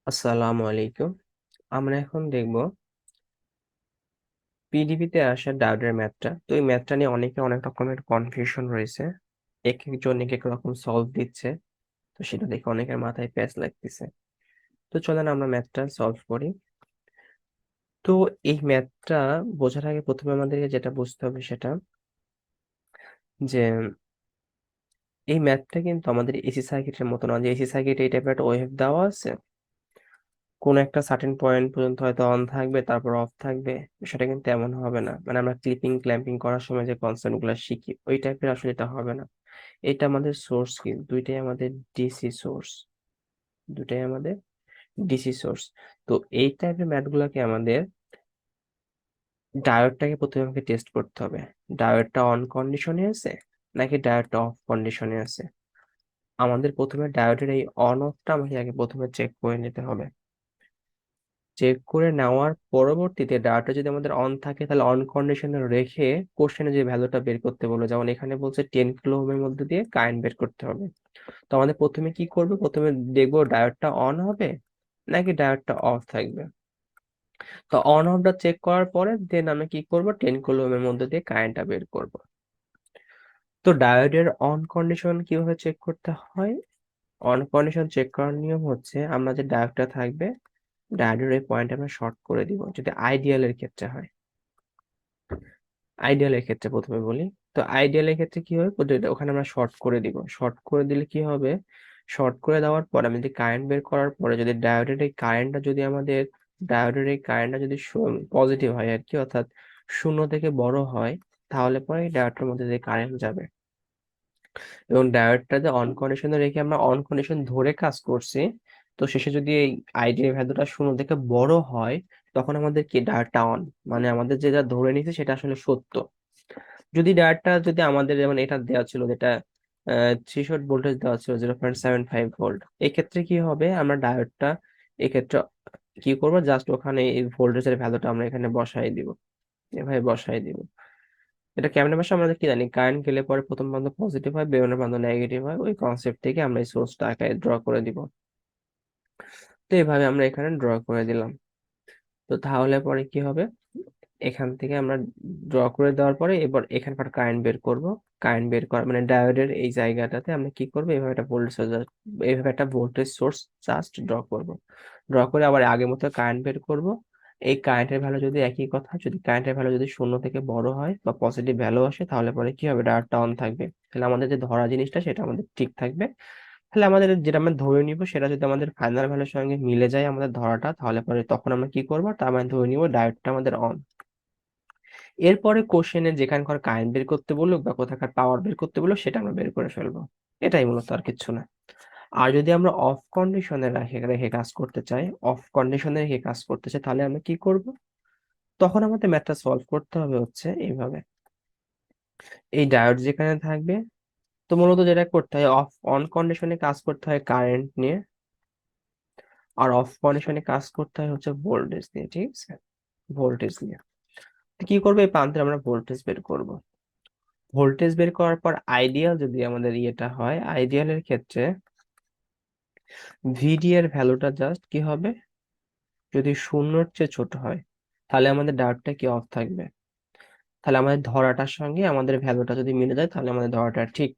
আসসালামু আলাইকুম। আমরা এখন দেখব পিডিবিতে আসা ডায়োডের ম্যাথটা। তো এই ম্যাথটা নিয়ে অনেক রকমের কনফিউশন রয়েছে। এক একজন এক এক রকম সলভ দিচ্ছে, তো সেটা দেখে অনেকের মাথায় প্যাচ লাগতেছে। তো চলেন আমরা ম্যাথটা সলভ করি। তো এই ম্যাথটা বোঝার আগে প্রথমে আমাদেরকে যেটা বুঝতে হবে সেটা যে এই ম্যাথটা কিন্তু আমাদের এসি সার্কিটের মতো না, যে এসি সার্কিটে এই টাইপের একটা ওয়েভ দেওয়া আছে, কোন একটা সার্টেন পয়েন্ট পর্যন্ত হয়তো অন থাকবে, তারপর অফ থাকবে। সেটা কিন্তু এমন হবে না, মানে আমরা ক্লিপিং ক্ল্যাম্পিং করার সময় যে কনসেপ্ট গুলো শিখি ওই টাইপের আসলে এটা হবে না। এটা আমাদের সোর্স, কি দুইটাই আমাদের ডিসি সোর্স, দুটাই আমাদের ডিসি সোর্স। তো এই টাইপের ম্যাথ গুলাকে আমাদের ডায়োডটাকে প্রথমে আমাকে টেস্ট করতে হবে। ডায়োডটা অন কন্ডিশনে আছে নাকি ডায়োডটা অফ কন্ডিশনে আছে। আমাদের প্রথমে ডায়োডের এই অন অফটা আমাকে আগে প্রথমে চেক করে নিতে হবে। চেক করে নেওয়ার পরবর্তীতে ডাটা যদি আমাদের অন থাকে তাহলে অন কন্ডিশনে রেখে কোশ্চেনে যে ভ্যালুটা বের করতে বলবো, যেমন এখানে বলছে 10 কিলো ওহমের মধ্যে দিয়ে কারেন্ট বের করতে হবে। তো আমাদের প্রথমে কি করবে, প্রথমে দেখবো ডায়োডটা অন হবে নাকি ডায়োডটা অফ থাকবে। তো অন অফটা চেক করার পরে দেন আমি কি করব, 10 কিলো ওহমের মধ্যে দিয়ে কারেন্টটা বের করব। তো ডায়োডের অন কন্ডিশন কিভাবে চেক করতে হয়, অন কন্ডিশন চেক করার নিয়ম হচ্ছে আমরা যে ডায়োডটা থাকবে ডায়োডের এই পয়েন্ট আমরা শর্ট করে দিব, যদি আইডিয়ালের ক্ষেত্রে হয়। আইডিয়ালের ক্ষেত্রে প্রথমে বলি। তো আইডিয়ালের ক্ষেত্রে কি হবে, ওখানে আমরা শর্ট করে দিব। শর্ট করে দিলে কি হবে, শর্ট করে দেওয়ার পর আমি যদি কারেন্ট বের করার পরে যদি ডায়োডের এই কারেন্টটা যদি পজিটিভ হয় আর কি, অর্থাৎ 0 থেকে বড় হয়, তাহলে পরে ডায়োডটার মধ্যে দিয়ে কারেন্ট যাবে। এবং ডায়োডটা যে অন কন্ডিশনে রেখে আমরা অন কন্ডিশন ধরে কাজ করছি, তো শেষে যদি এই আইডিয়াল ভ্যালুটা 0 থেকে বড় হয়, তখন আমাদের কি ডায়োডটা অন, মানে আমাদের যেটা ধরে নিয়েছে সেটা আসলে সত্য। যদি ডায়োডটা যদি আমাদের যেমন এটা দেওয়া ছিল, যেটা থ্রিশোল্ড ভোল্টেজ দেওয়া ছিল 0.75 ভোল্ট, এই ক্ষেত্রে কি হবে, আমরা ডায়োডটা এক্ষেত্রে কি করব, জাস্ট ওখানে এই ভোল্টেজের ভ্যালুটা আমরা এখানে বসাই দিব, এভাবে বসাই দিব। এটা কেমনে বসে আমরা কি জানি, কারেন্ট গেলে পরে প্রথম প্রান্ত পজিটিভ হয়, বেরোনোর প্রান্ত নেগেটিভ হয়, ওই কনসেপ্ট থেকে আমরা এই সোর্সটা আকারে ড্র করে দিব। তো এইভাবে আমরা এখানে ড্র করে দিলাম। তো তাহলে পরে কি হবে, এখান থেকে আমরা ড্র করে দেওয়ার পরে এবার এখানকার কারেন্ট বের করব। কারেন্ট বের করা মানে ডায়োডের এই জায়গাটাতে আমরা কি করব, এইভাবে একটা ভোল্টেজ সোর্স জাস্ট ড্র করব। ড্র করে আবার আগের মতো কারেন্ট বের করব। এই কারেন্টের ভ্যালু যদি একই কথা, যদি কারেন্টের ভ্যালু যদি 0 থেকে বড় হয় বা পজিটিভ ভ্যালু আসে, তাহলে পরে কি হবে, ডায়োডটা অন থাকবে। তাহলে আমাদের যে ধরা জিনিসটা সেটা আমাদের ঠিক থাকবে। তাহলে আমাদের যেটা আমরা ধরে নিব সেটা যদি আমাদের ফাইনাল ভ্যালুর সঙ্গে মিলে যায় আমাদের ধরাটা, তাহলে পরে তখন আমরা কি করবো, তার মানে ধরে নিব ডায়োডটা আমাদের অন। এরপরে কোশ্চেনে যেখানকার কারেন্ট বের করতে বলুক বা কোথাকার পাওয়ার বের করতে বলুক সেটা আমরা বের করে ফেলবো। এটাই মূলত, আর কিছু না। আর যদি আমরা অফ কন্ডিশনে রেখে রেখে কাজ করতে চাই, অফ কন্ডিশনে রেখে কাজ করতে চাই, তাহলে আমরা কি করব, তখন আমাদের ম্যাথটা সলভ করতে হবে হচ্ছে এইভাবে। এই ডায়োড যেখানে থাকবে, তো মূলত যেটা করতে হয়, অন কন্ডিশনে কাজ করতে হয় কারেন্ট নিয়ে, আর অফ কন্ডিশনে কাজ করতে হয় হচ্ছে ভোল্টেজ নিয়ে, ঠিক আছে, ভোল্টেজ নিয়ে। তো কি করবো, এই প্রান্তে আমরা ভোল্টেজ বের করব। ভোল্টেজ বের করার পর আইডিয়াল যদি আমাদের ইয়েটা হয়, আইডিয়ালের ক্ষেত্রে ভিডি এর ভ্যালুটা জাস্ট কি হবে, যদি 0-এর চেয়ে ছোট হয় তাহলে আমাদের ডায়োডটা কি অফ থাকবে। তাহলে আমাদের ধরাটার সঙ্গে আমাদের ভ্যালুটা যদি মিলে যায় তাহলে আমাদের ধরাটা ঠিক।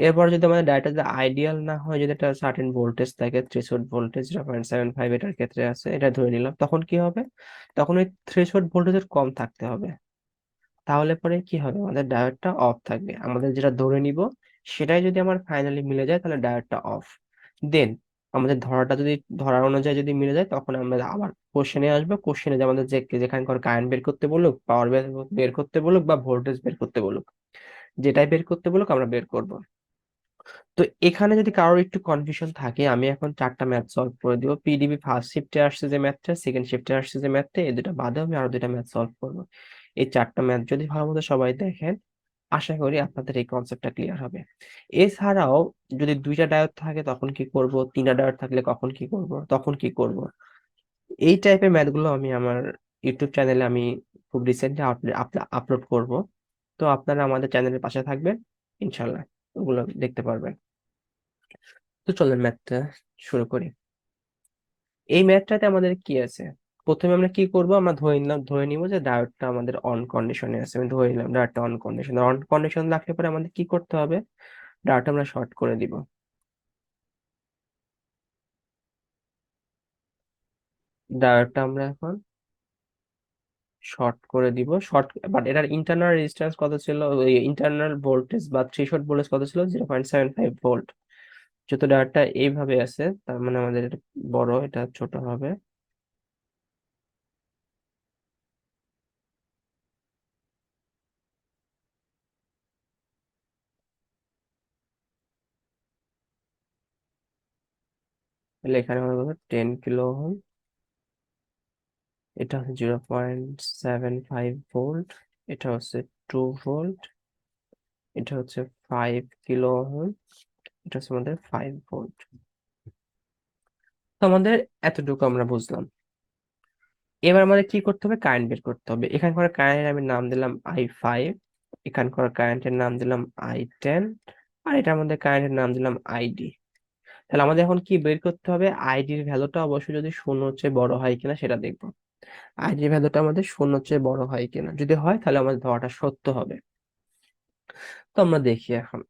এরপর যদি আমাদের ডায়োডটা যদি আইডিয়াল না হয়, যদি একটা সার্টেন ভোল্টেজ থাকে, থ্রেশহোল্ড ভোল্টেজ 0.75 এটার ক্ষেত্রে আছে, এটা ধরে নিলাম, তখন কি হবে, তখন ওই থ্রেশহোল্ড ভোল্টেজের কম থাকতে হবে। তাহলে পরে কি হবে, আমাদের ডায়োডটা অফ থাকবে। আমাদের যেটা ধরে নিব সেটাই যদি আমার ফাইনালি মিলে যায় তাহলে ডায়োডটা অফ। দেন আমাদের ধরাটা যদি ধরার অনুযায়ী যদি মিলে যায়, তখন আমরা আবার কোশ্চেনে আসবো। কোশ্চেনে যে আমাদের যে যেখানকার কারেন্ট বের করতে বলুক, পাওয়ার বের করতে বলুক বা ভোল্টেজ বের করতে বলুক, যেটাই বের করতে বলুক আমরা বের করব। তো এখানে যদি কারোর একটু কনফিউশন থাকে, আমি এখন 4টা ম্যাথ সলভ করে দিব। পিডিবি ফার্স্ট শিফটে আসছে যে ম্যাথটা, সেকেন্ড শিফটে আসছে যে ম্যাথটা, এই দুটো বাদে আমি আরো 2টা ম্যাথ সলভ করবো। এই 4টা ম্যাথ যদি ভালো মতো সবাই দেখেন, আশা করি আপনাদের এই কনসেপ্টটা ক্লিয়ার হবে। এছাড়াও যদি 2টা ডায়োড থাকে তখন কি করব, 3টা ডায়োড থাকলে কখন কি করব, তখন কি করব, এই টাইপের ম্যাথগুলো আমি আমার ইউটিউব চ্যানেলে আমি খুব রিসেন্টলি আপলোড করব। তো আপনারা আমাদের চ্যানেলের পাশে থাকবেন, ইনশাল্লাহ ওগুলো দেখতে পারবেন। তো চলেন ম্যাথটা শুরু করি। এই ম্যাথটাতে আমাদের কি আছে, প্রথমে আমরা কি করব, আমরা ধরে নিব যে ডায়োডটা আমাদের অন কন্ডিশনে আছে। আমি ধরে নিলাম ডায়োডটা অন কন্ডিশন রাখলে পরে আমাদের কি করতে হবে, ডায়োডটা আমরা শর্ট করে দিব। ডায়োডটা আমরা এখন শর্ট করে দিব। শর্ট, বাট এটার ইন্টারনাল রেজিস্ট্যান্স কত ছিল, ওই ইন্টারনাল ভোল্টেজ বা থ্রেশহোল্ড ভোল্টেজ কত ছিল, 0.75 ভোল্ট। যেহেতু ডায়োডটা এইভাবে আছে, তার মানে আমাদের এটা বড়, এটা ছোট হবে। তাহলে এখানে হবে কত, 10 কিলো ওহম। এটা হচ্ছে 0.75 ভোল্ট। এটা হচ্ছে 2 ভোল্ট। এটা হচ্ছে 5 কিলো ওহম। এটা হচ্ছে আমাদের 5 ভোল্ট। তো আমাদের এতটুকু আমরা বুঝলাম। এবার আমাদের কি করতে হবে, কারেন্ট বের করতে হবে। এখানকার কারেন্টের আমি নাম দিলাম I5, এখানকার কারেন্টের নাম দিলাম I10, আর এটার মধ্যে কারেন্টের নাম দিলাম ID। তাহলে আমাদের এখন কি বের করতে হবে, আইডির ভ্যালুটা অবশ্যই যদি শূন্যর চেয়ে বড় হয় কিনা সেটা দেখবো। আইডির ভ্যালুটা আমাদের শূন্যর চেয়ে বড় হয় কিনা, যদি হয় তাহলে আমাদের ধরাটা সত্য হবে। তো আমরা দেখি এখন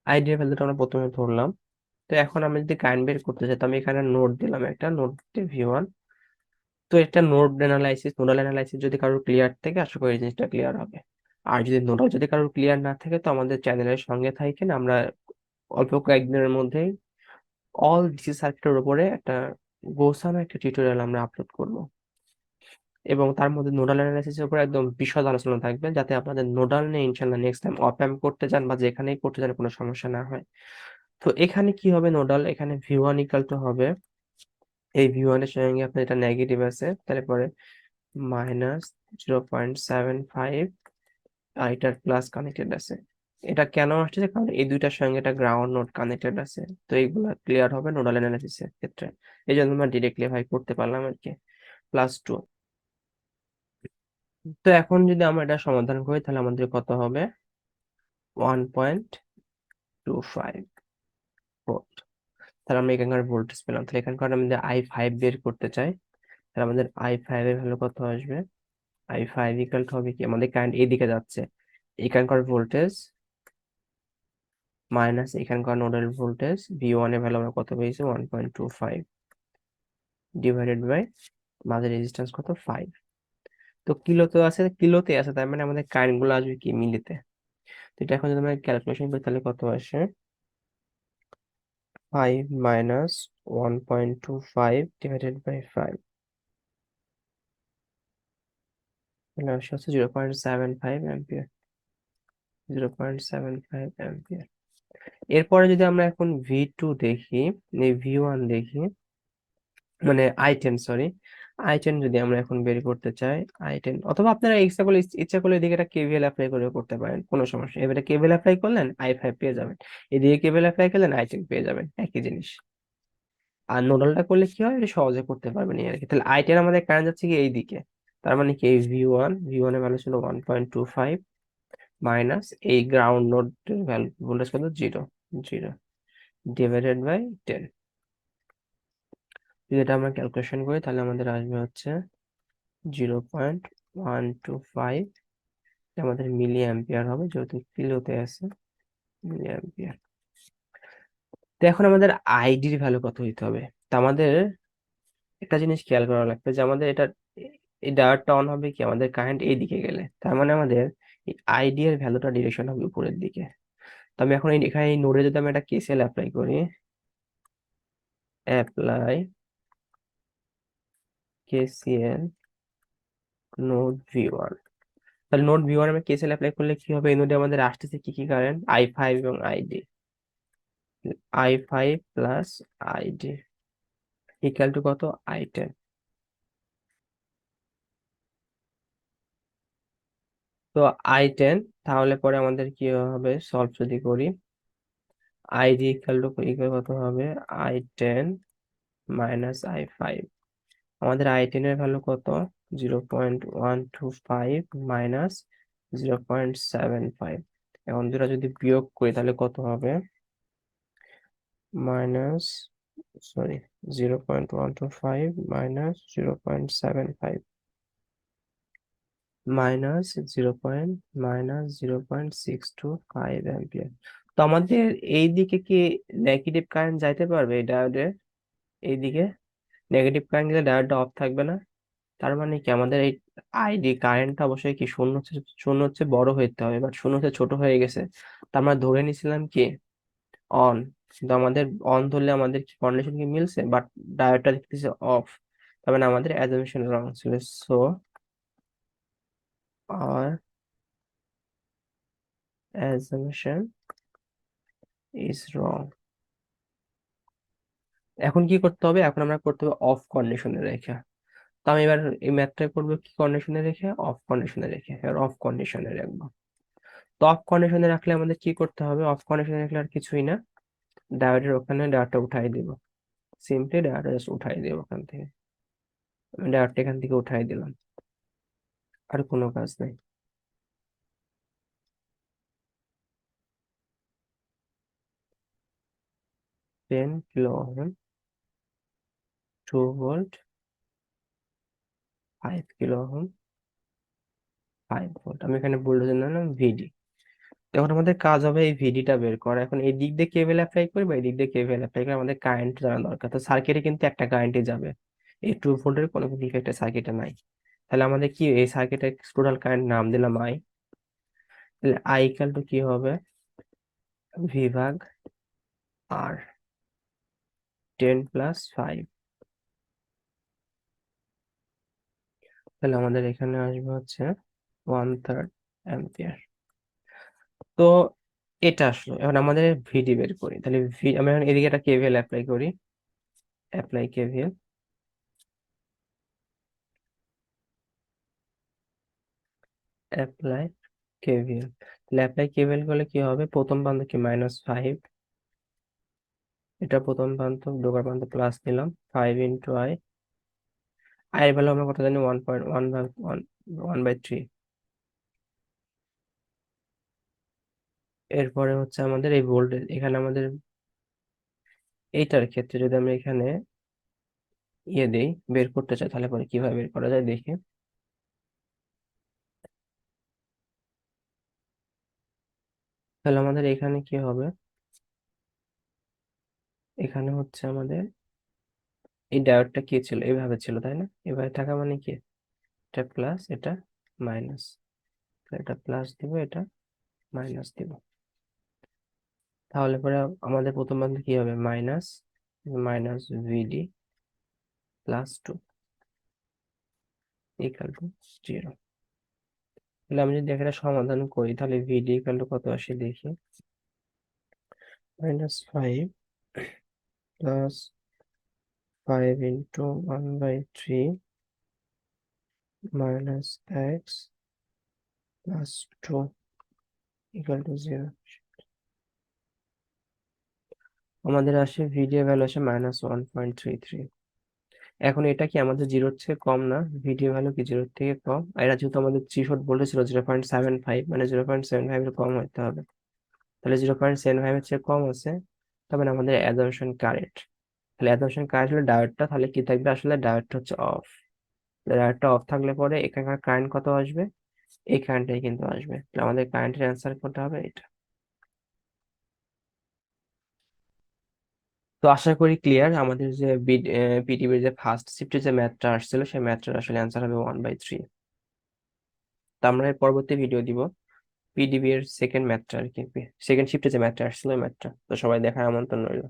আইডির ভ্যালুটা আমরা প্রথমে ধরলাম। তো এখন আমি যদি কারেন্ট বের করতে চাই, তো আমি এখানে নোড দিলাম, একটা নোড V1। তো এটা নোডাল অ্যানালাইসিস যদি কারোর ক্লিয়ার থাকে, আশা করি এই জিনিসটা ক্লিয়ার হবে। আর যদি কারোর ক্লিয়ার না থাকে, তো আমাদের চ্যানেলের সঙ্গে থাকেন, আমরা অল্প কয়েকদিনের মধ্যেই অল ডিসি সার্কিটের উপরে একটা গোছানো একটা টিউটোরিয়াল আমরা আপলোড করব, এবং তার মধ্যে নোডাল অ্যানালাইসিসের উপর একদম বিশদ আলোচনা থাকবে, যাতে আপনাদের নোডাল নিয়ে ইনশাল্লাহ নেক্সট টাইম অপ অ্যাম্প করতে যান বা যেখানেই করতে যান কোনো সমস্যা না হয়। তো এখানে কি হবে, নোডাল এখানে V1 ইকাল টু হবে, এই V1 এর সঙ্গে আপনার এটা নেগেটিভ আছে, তারপরে -0.75, আর এটার প্লাস কানেক্টেড আছে। এটা কেন আসছে, কারণ এই দুইটার সঙ্গে এটা গ্রাউন্ড নোড কানেক্টেড আছে। তো এইগুলা ক্লিয়ার হবে নোডাল অ্যানালাইসিসের ক্ষেত্রে, এই জন্য আমরা ডিরেক্টলি ভাই করতে পারলাম আর কি, +2। তো এখন যদি আমরা এটা সমাধান করি, তাহলে আমাদের কত হবে, 1.25 ভোল্ট। তাহলে আমরা এখানকার ভোল্টেজ পেলাম। তাহলে এখানকার আমাদের I5 বের করতে চাই, তাহলে আমাদের I5 এর ভ্যালু কত আসবে, I5 ইকাল টু হবে কি, আমাদের কারেন্ট এইদিকে যাচ্ছে, এখানকার ভোল্টেজ মাইনাস এখানকার নোডাল ভোল্টেজ V1 এর ভ্যালু আমরা কত পেয়েছি, 1.25 ডিভাইডেড বাই মাঝের রেজিস্ট্যান্স কত, 5। তো কিলোতে আছে, তার মানে আমাদের কারেন্ট গুলো আসবে কি, মিলিতে। তো এটা এখন যদি আমরা ক্যালকুলেশন করি, তাহলে কত আসে, 5 মাইনাস 1.25 ডিভাইডেড বাই 5, তাহলে আসে হচ্ছে 0.75 অ্যাম্পিয়ার। 0.75 অ্যাম্পিয়ার। এরপরে যদি আমরা এখন V2 দেখি, V1 দেখি, মানে I10, সরি, I10 যদি আমরা এখন বের করতে চাই, I10, অথবা আপনারা ইচ্ছা করলে এদিকে একটা কেভিএল অ্যাপ্লাই করে করতে পারেন, কোনো সমস্যা নেই। এবারে কেভিএল অ্যাপ্লাই করলেন, I5 পেয়ে যাবেন, এদিকে কেভিএল অ্যাপ্লাই করলেন, I10 পেয়ে যাবেন, একই জিনিস। আর নোডালটা করলে কি হয়, এটা সহজে করতে পারবেন এই আর কি। তাহলে I10 আমাদের কারেন্ট যাচ্ছে কি এই দিকে, তার মানে কি, এই V1 এর ভ্যালু ছিল 1.25 মাইনাস এই গ্রাউন্ড নোড ভ্যালু ভোল্টেজ কত, 0 ডিভাইডেড বাই 10। যদি এটা আমরা ক্যালকুলেশন করি, তাহলে আমাদের আসবে হচ্ছে 0.125, আমাদের মিলি অ্যাম্পিয়ার হবে, যেহেতু কিলোতে আছে, মিলি অ্যাম্পিয়ার। তো এখন আমাদের আইডির ভ্যালু কত হইতে হবে, তা আমাদের একটা জিনিস খেয়াল করা লাগবে, যে আমাদের এটা এই ডায়োডটা অন হবে কি, আমাদের কারেন্ট এই দিকে গেলে, তার মানে আমাদের এই আইডি এর ভ্যালুটা ডিরেকশন হবে উপরের দিকে। তো আমি এখন এখানে এই নোডে যদি আমি একটা কেসিএল অ্যাপ্লাই করি, অ্যাপ্লাই কেসিএল নোড V1, তাহলে নোড V1 আমি কেসিএল অ্যাপ্লাই করলে কি হবে, এই নোডে আমাদের আসতেছে কি কি কারেন্ট, I5 এবং ID, I5 plus ID equal to কত, I10। তো I10, তাহলে পরে আমাদের কি হবে, সলভ যদি করি, ID ইকুয়াল কত হবে, I10 মাইনাস I5। আমাদের I10 এর ভ্যালু কত, 0.125 মাইনাস 0.75। এখন দুটা যদি বিয়োগ করি, তাহলে কত হবে, minus sorry 0.125 minus 0.75 minus 0.625 ampere. তো আমাদের এই দিকে কি নেগেটিভ কারেন্ট যাইতে পারবে এই ডায়োডের? এই দিকে নেগেটিভ কারেন্ট গেলে ডায়োডটা অফ থাকবে না। তার মানে কি আমাদের এই আইডি কারেন্টটা অবশ্যই কি শূন্য হচ্ছে বড় হইতে হবে, বাট শূন্য হচ্ছে ছোট হয়ে গেছে। তো আমরা ধরে নিছিলাম কি অন, কিন্তু আমাদের অন ধরলে আমাদের কন্ডিশন কি মিলছে, বাট ডায়োডটা দেখতেছে অফ। তার মানে আমাদের অ্যাজাম্পশন রং ছিল। So our assumption is wrong. এখন কি করতে হবে? এখন আমরা করতে হবে অফ কন্ডিশনে রেখে। তো আমি এবার এই ম্যাথটা করবো কি কন্ডিশনে রেখে? অফ কন্ডিশনে রেখে। এবার অফ কন্ডিশনে রাখবো। তো অফ কন্ডিশনে রাখলে আমাদের কি করতে হবে? অফ কন্ডিশনে রাখলে আর কিছুই না, ডায়োডের ওখানে ডায়োডটা উঠাই দিব। সিম্পলি ডায়োডটা জাস্ট উঠাই দিব ওখান থেকে। আমি ডায়োডটা এখান থেকে উঠাই দিলাম, আর কোনো কাজ নেই। Ten kilo ohm, 2 volt, 5 kilo ohm, 5 volt. আমি এখানে ভোল্টেজ নিলাম ভিডি। এখন আমাদের কাজ হবে এই ভিডিটা বের করা। এখন এই দিক দিয়ে কেভিএল অ্যাপ্লাই করি বা এই দিক দিয়ে কেভিএল অ্যাপ্লাই করে, আমাদের কারেন্ট জানা দরকার। তো সার্কিটে কিন্তু একটা কারেন্টই যাবে, এই 2 ভোল্টের কোনো ডিফেক্ট সার্কিটে নাই। তাহলে আমাদের কি এই সার্কিটের টোটাল কারেন্ট নাম দিলাম আই। তাহলে আই ইকাল টু কি হবে? ভি ভাগ আর, 10+5। তাহলে আমাদের এখানে আসবে হচ্ছে 1/3 অ্যাম্পিয়ার। তো এটা আসলো। এখন আমাদের ভিডি বের করি। তাহলে আমি এখন এদিকে একটা কেভিএল অ্যাপ্লাই করি। Apply KVL, apply KVL. তাহলে অ্যাপ্লাই কেভিএল করলে কি হবে? প্রথম প্রান্ত কি -5, এটা প্রথম প্রান্ত, ঢোকার প্রান্ত প্লাস নিলাম 5 × আই এর ভ্যালু আমরা কত জানি? 1.1/3। এরপরে হচ্ছে আমাদের এই ভোল্টেজ, এখানে আমাদের এইটার ক্ষেত্রে যদি আমরা এখানে দেই, বের করতে চাই, তাহলে পরে কিভাবে বের করা যায় দেখি। তাহলে আমাদের এখানে কি হবে? এখানে হচ্ছে আমাদের এই ডায়োডটা কি ছিল? এইভাবে ছিল, তাই না? এভাবে থাকা মানে কি, এটা প্লাস এটা মাইনাস। এটা প্লাস দিব, এটা মাইনাস দিব। তাহলে পরে আমাদের প্রথম প্রান্ত কি হবে? মাইনাস মাইনাস ভিডি +2 ইকাল টু 0। তাহলে আমি যদি এখানে সমাধান করি, তাহলে ভিডি ইকাল টু কত আসে দেখি। -5 plus 5 × 1/3 minus x plus 2 equal to 0। আমাদের আসে ভিডিও ভ্যালু আসে -1.33। এখন এটা কি আমাদের জিরোর থেকে কম না? ভিডিও ভ্যালু কি জিরোর থেকে কম? আর এটা যেহেতু আমাদের থ্রিশোল্ড বলেছিল 0.75, মানে 0.75 এর কম হতে হবে। তাহলে 0.75 এর চেয়ে কম আছে, তবে আমাদের অ্যাজাম্পশন কারেক্ট। তাহলে অ্যাজাম্পশন কারেক্ট হলে ডায়োডটা তাহলে কি থাকবে? আসলে ডায়োডটা হচ্ছে অফ। ডায়োডটা অফ থাকলে পরে এখানকার কারেন্ট কত আসবে? এই কারেন্টটাই কিন্তু আসবে। তাহলে আমাদের কারেন্টের অ্যান্সার কোনটা হবে? এটা। তো আশা করি ক্লিয়ার। আমাদের যে পিটিবির যে ফার্স্ট শিফটে যে ম্যাথটা আসছিল, সেই ম্যাথটার আসলে অ্যান্সার হবে 1/3। তো আমরা এর পরবর্তী ভিডিও দিব পিডিবি এর সেকেন্ড ম্যাথটা আর কি, সেকেন্ড শিফটে যে ম্যাথটা আসছিল ওই ম্যাথটা। তো সবাই দেখার আমন্ত্রণ রইল।